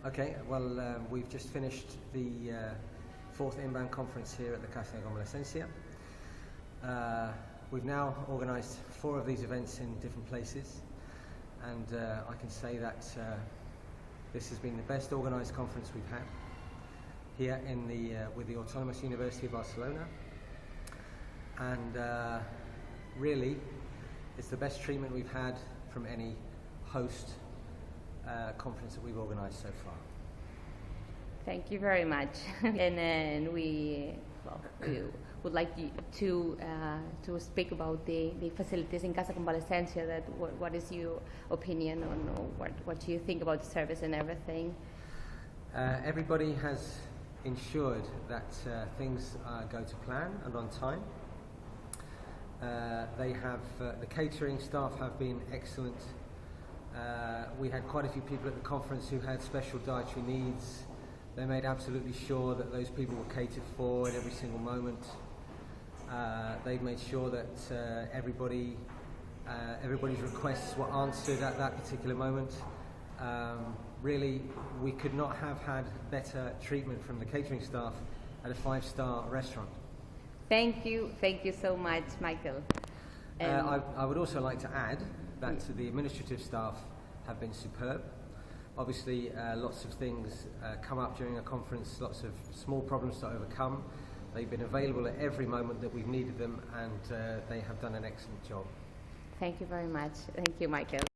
Okay, well, we've just finished the fourth INBAM conference here at the Casa Convalescència. We've now organised 4 of these events in different places, and I can say that this has been the best organised conference we've had here in with the Autonomous University of Barcelona, and really it's the best treatment we've had from any host conference that we've organised so far. Thank you very much. And we would like you to speak about the facilities in Casa Convalescència. That what is your opinion on what do you think about the service and everything? Everybody has ensured that things go to plan and on time. They have the catering staff have been excellent. We had quite a few people at the conference who had special dietary needs. They made absolutely sure that those people were catered for at every single moment. They made sure that everybody's requests were answered at that particular moment. Really, we could not have had better treatment from the catering staff at a 5-star restaurant. Thank you so much, Michael. I would also like to add that the administrative staff have been superb. Obviously, lots of things come up during a conference, lots of small problems to overcome. They've been available at every moment that we've needed them, and they have done an excellent job. Thank you very much. Thank you, Michael.